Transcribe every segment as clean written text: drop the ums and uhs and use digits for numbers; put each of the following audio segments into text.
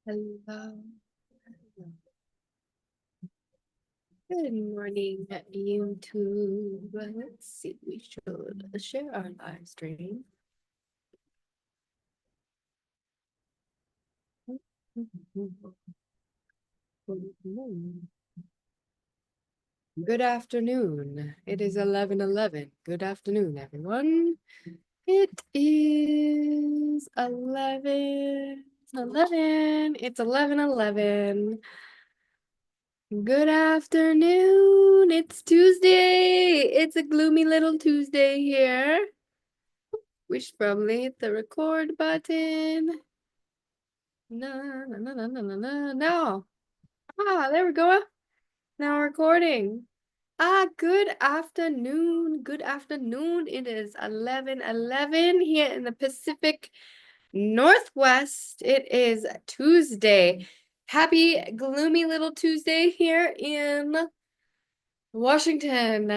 Hello. Good morning, YouTube. Let's see, we should share our live stream. Good afternoon. It is 11:11. Good afternoon, everyone. It is 11:11. It's 11:11. Good afternoon. It's Tuesday. It's a gloomy little Tuesday here. We should probably hit the record button. No, no, no, no, no, no, no, no. There we go. Now recording. Good afternoon. Good afternoon. It is 11:11 here in the Pacific Northwest. It is Tuesday. Happy gloomy little Tuesday here in Washington.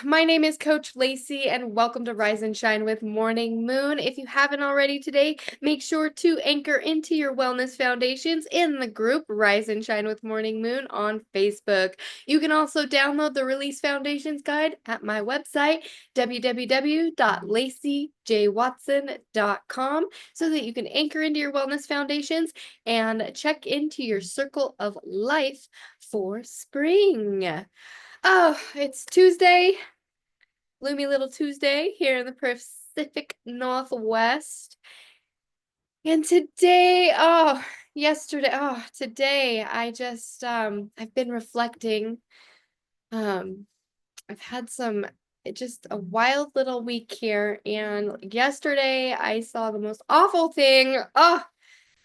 My name is Coach Lacy, and welcome to Rise and Shine with Morning Moon. If you haven't already today, make sure to anchor into your wellness foundations in the group Rise and Shine with Morning Moon on Facebook. You can also download the Release Foundations Guide at my website, www.lacyjwatson.com, so that you can anchor into your wellness foundations and check into your circle of life for spring. Oh, it's Tuesday, gloomy little Tuesday here in the Pacific Northwest. And today, today I just I've been reflecting. I've had just a wild little week here, and yesterday I saw the most awful thing.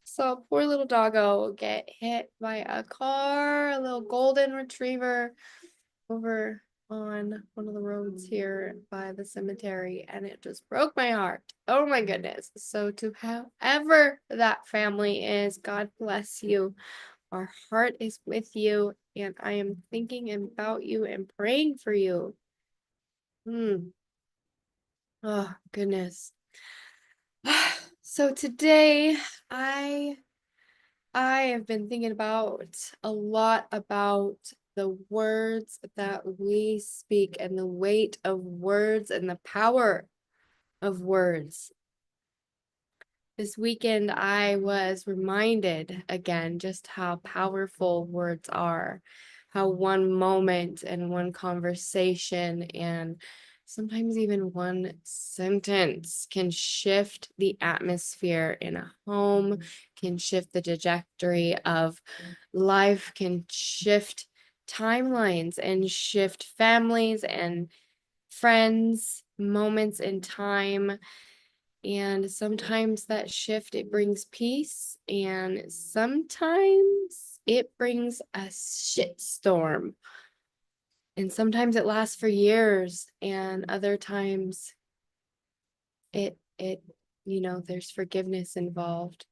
Saw a poor little doggo get hit by a car, a little golden retriever over on one of the roads here by the cemetery, and it just broke my heart. Oh my goodness. So to whoever that family is, God bless you. Our heart is with you, and I am thinking about you and praying for you. Oh goodness. So today I I have been thinking a lot about the words that we speak and the weight of words and the power of words. This weekend, I was reminded again just how powerful words are, how one moment and one conversation and sometimes even one sentence can shift the atmosphere in a home, can shift the trajectory of life, can shift timelines and shift families and friends, moments in time. And sometimes that shift, it brings peace, and sometimes it brings a shitstorm. And sometimes it lasts for years, and other times there's forgiveness involved.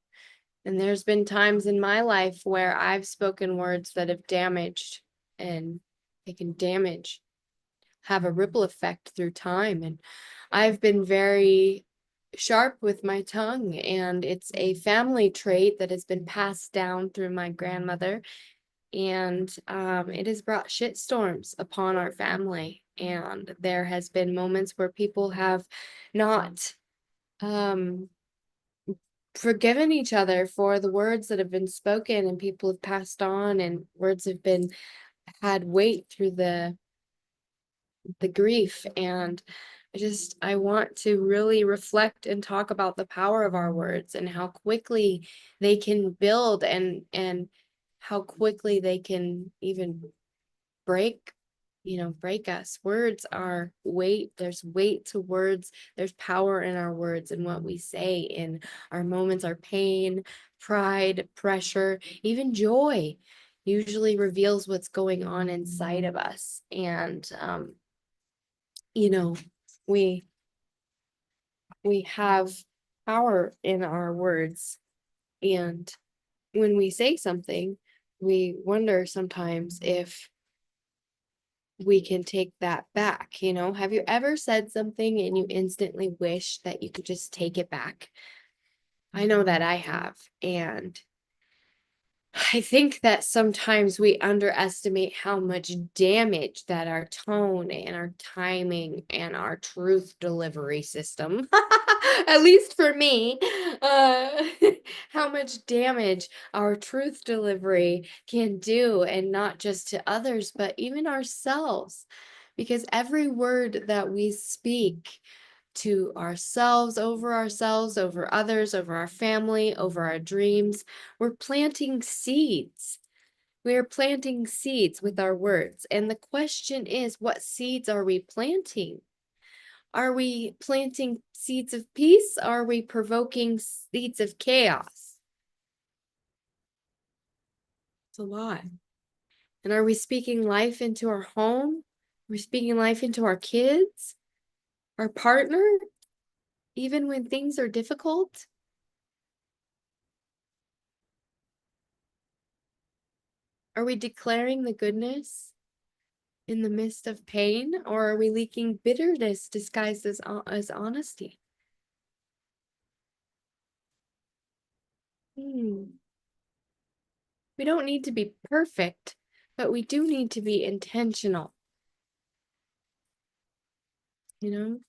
And there's been times in my life where I've spoken words that have damaged, and they can damage, have a ripple effect through time. And I've been very sharp with my tongue, and it's a family trait that has been passed down through my grandmother, and it has brought shitstorms upon our family. And there has been moments where people have not forgiven each other for the words that have been spoken, and people have passed on, and words have been had weight through the grief. And I want to really reflect and talk about the power of our words and how quickly they can build, and how quickly they can even break break us. Words are weight. There's weight to words. There's power in our words and what we say in our moments. Our pain, pride, pressure, even joy usually reveals what's going on inside of us. And you know, we we have power in our words. And when we say something, we wonder sometimes if we can take that back. Have you ever said something and you instantly wish that you could just take it back? I know that I have. And I think that sometimes we underestimate how much damage that our tone and our timing and our truth delivery system, at least for me, uh, how much damage our truth delivery can do, and not just to others, but even ourselves. Because every word that we speak to ourselves, over others, over our family, over our dreams, we're planting seeds. We are planting seeds with our words. And the question is, what seeds are we planting? Are we planting seeds of peace? Are we provoking seeds of chaos? It's a lot. And are we speaking life into our home? Are we speaking life into our kids, our partner, even when things are difficult? Are we declaring the goodness in the midst of pain, or are we leaking bitterness disguised as honesty? Hmm. We don't need to be perfect, but we do need to be intentional, you know?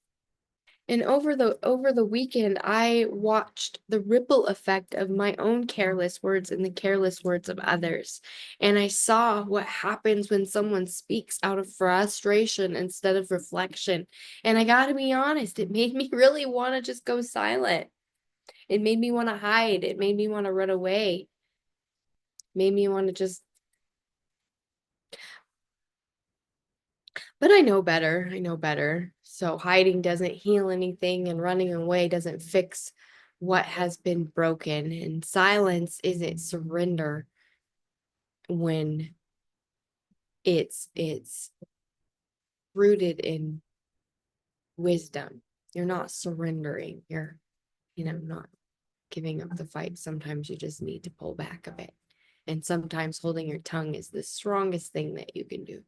And over the weekend, I watched the ripple effect of my own careless words and the careless words of others. And I saw what happens when someone speaks out of frustration instead of reflection. And I got to be honest, it made me really want to just go silent. It made me want to hide. It made me want to run away. Made me want to just, but I know better. I know better. So hiding doesn't heal anything, and running away doesn't fix what has been broken. And silence isn't surrender when it's rooted in wisdom. You're not surrendering. You're, not giving up the fight. Sometimes you just need to pull back a bit. And sometimes holding your tongue is the strongest thing that you can do.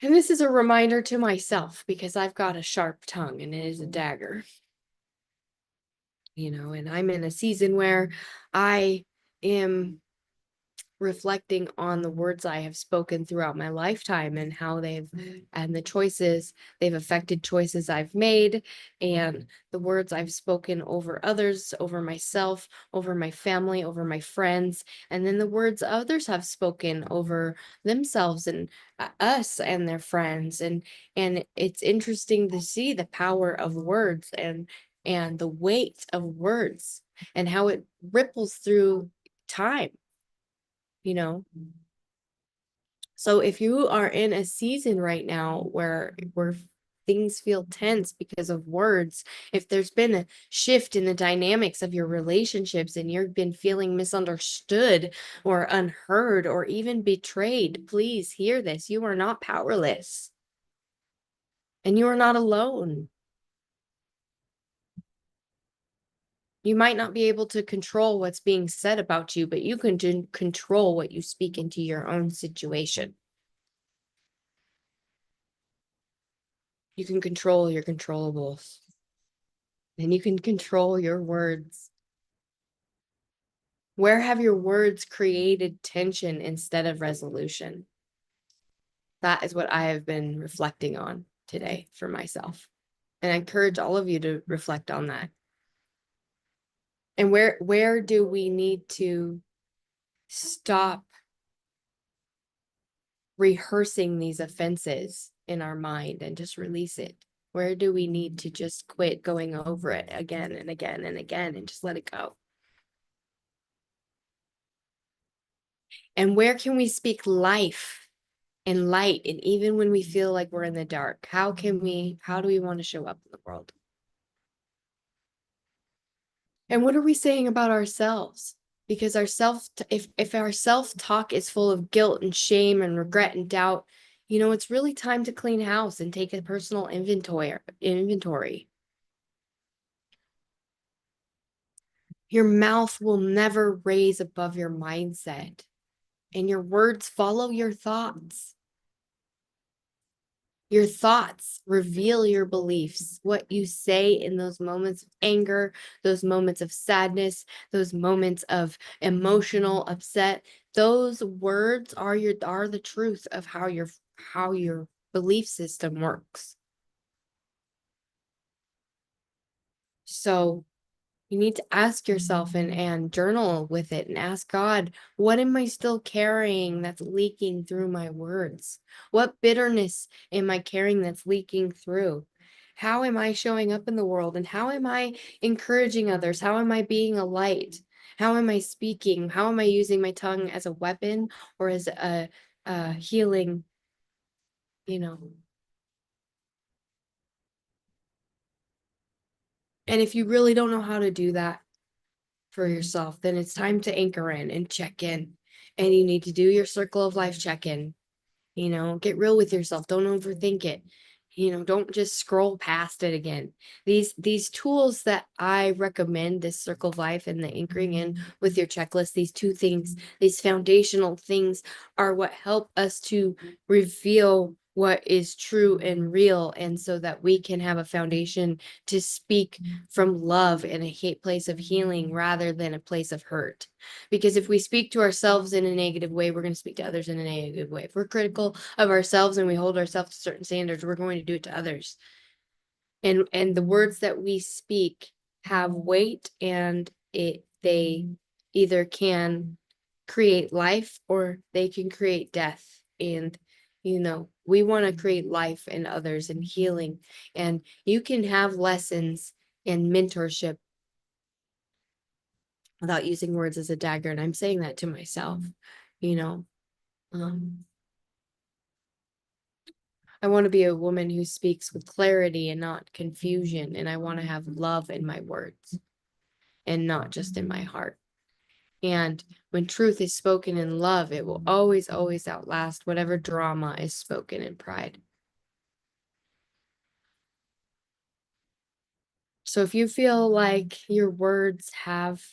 And this is a reminder to myself, because I've got a sharp tongue and it is a dagger, and I'm in a season where I am reflecting on the words I have spoken throughout my lifetime, and how and the choices they've affected, choices I've made, and the words I've spoken over others, over myself, over my family, over my friends, and then the words others have spoken over themselves and us and their friends. And it's interesting to see the power of words, and the weight of words, and how it ripples through time, you know so if you are in a season right now where things feel tense because of words, if there's been a shift in the dynamics of your relationships and you've been feeling misunderstood or unheard or even betrayed, please hear this. You are not powerless, and you are not alone. You might not be able to control what's being said about you, but you can control what you speak into your own situation. You can control your controllables, and you can control your words. Where have your words created tension instead of resolution? That is what I have been reflecting on today for myself. And I encourage all of you to reflect on that. And where do we need to stop rehearsing these offenses in our mind and just release it? Where do we need to just quit going over it again and again and again and just let it go? And where can we speak life and light, and even when we feel like we're in the dark? How do we want to show up in the world? And what are we saying about ourselves? Because if our self-talk is full of guilt and shame and regret and doubt, it's really time to clean house and take a personal inventory. Your mouth will never raise above your mindset, and your words follow your thoughts. Your thoughts reveal your beliefs. What you say in those moments of anger, those moments of sadness, those moments of emotional upset, those words are the truth of how your belief system works. So you need to ask yourself and journal with it and ask God, what am I still carrying that's leaking through my words? What bitterness am I carrying that's leaking through? How am I showing up in the world? And how am I encouraging others? How am I being a light? How am I speaking? How am I using my tongue as a weapon or as a healing, you know? And if you really don't know how to do that, for yourself, then it's time to anchor in and check in. And you need to do your circle of life check in. Get real with yourself. Don't overthink it. Don't just scroll past it again. These tools that I recommend, this circle of life and the anchoring in with your checklist, these two things, these foundational things are what help us to reveal what is true and real, and so that we can have a foundation to speak from love in a place of healing rather than a place of hurt. Because if we speak to ourselves in a negative way, we're going to speak to others in a negative way. If we're critical of ourselves and we hold ourselves to certain standards, we're going to do it to others. And the words that we speak have weight, and they either can create life or they can create death. And we want to create life in others and healing. And you can have lessons and mentorship without using words as a dagger. And I'm saying that to myself, you know. Um, I want to be a woman who speaks with clarity and not confusion. And I want to have love in my words and not just in my heart. And when truth is spoken in love, it will always, always outlast whatever drama is spoken in pride. So if you feel like your words have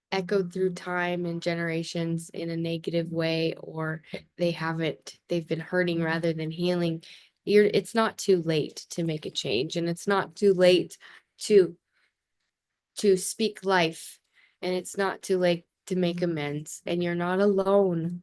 echoed through time and generations in a negative way, or they've been hurting rather than healing, it's not too late to make a change, and it's not too late to speak life, and it's not too late to make amends, and you're not alone.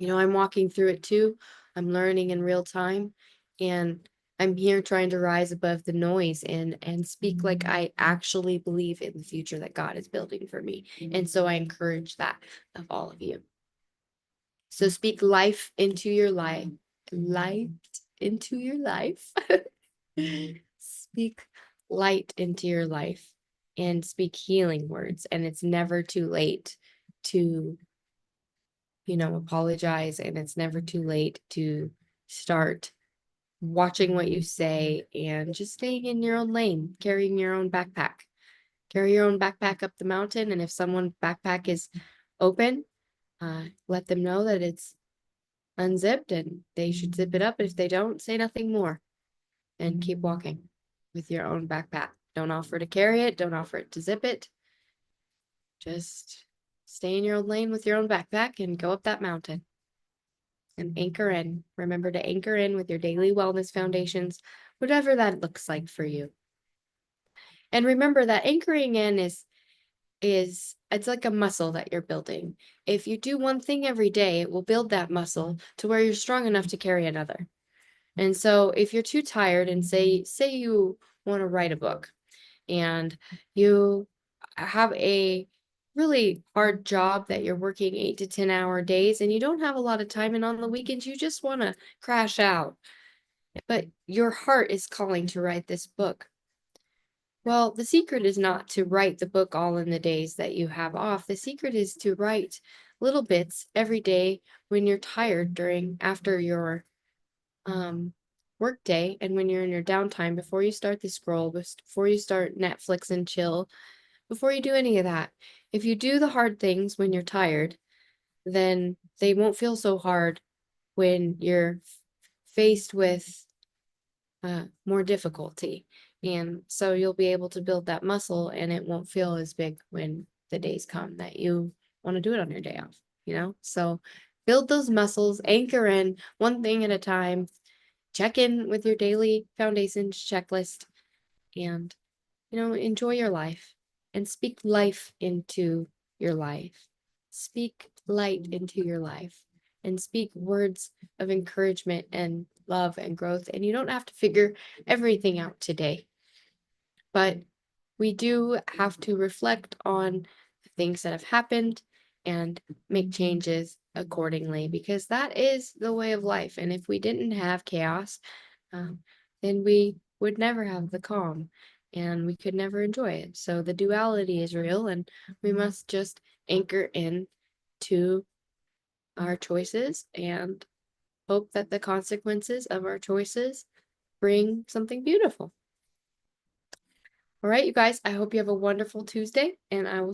I'm walking through it too. I'm learning in real time, and I'm here trying to rise above the noise and speak like I actually believe in the future that God is building for me. And so I encourage that of all of you. So speak life into your life. Light into your life. Speak light into your life and speak healing words. And it's never too late to apologize, and it's never too late to start watching what you say and just staying in your own lane, carrying your own backpack. Carry your own backpack up the mountain, and if someone's backpack is open, let them know that it's unzipped and they should zip it up. If they don't, say nothing more and keep walking with your own backpack. Don't offer to carry it, don't offer it to zip it. Just stay in your own lane with your own backpack and go up that mountain. And anchor in. Remember to anchor in with your daily wellness foundations, whatever that looks like for you. And remember that anchoring in is it's like a muscle that you're building. If you do one thing every day, it will build that muscle to where you're strong enough to carry another. And so if you're too tired, and say you want to write a book and you have a really hard job that you're working 8 to 10 hour days, and you don't have a lot of time, and on the weekends you just want to crash out, but your heart is calling to write this book. Well, the secret is not to write the book all in the days that you have off. The secret is to write little bits every day when you're tired, after your work day, and when you're in your downtime, before you start the scroll, before you start Netflix and chill, before you do any of that. If you do the hard things when you're tired, then they won't feel so hard when you're faced with more difficulty. And so you'll be able to build that muscle, and it won't feel as big when the days come that you want to do it on your day off, So Build those muscles, anchor in one thing at a time, check in with your daily foundations checklist, and enjoy your life and speak life into your life. Speak light into your life and speak words of encouragement and love and growth. And you don't have to figure everything out today, but we do have to reflect on the things that have happened and make changes accordingly, because that is the way of life. And if we didn't have chaos, um, then we would never have the calm and we could never enjoy it. So the duality is real, and we must just anchor in to our choices and hope that the consequences of our choices bring something beautiful. All right, you guys, I hope you have a wonderful Tuesday, and I will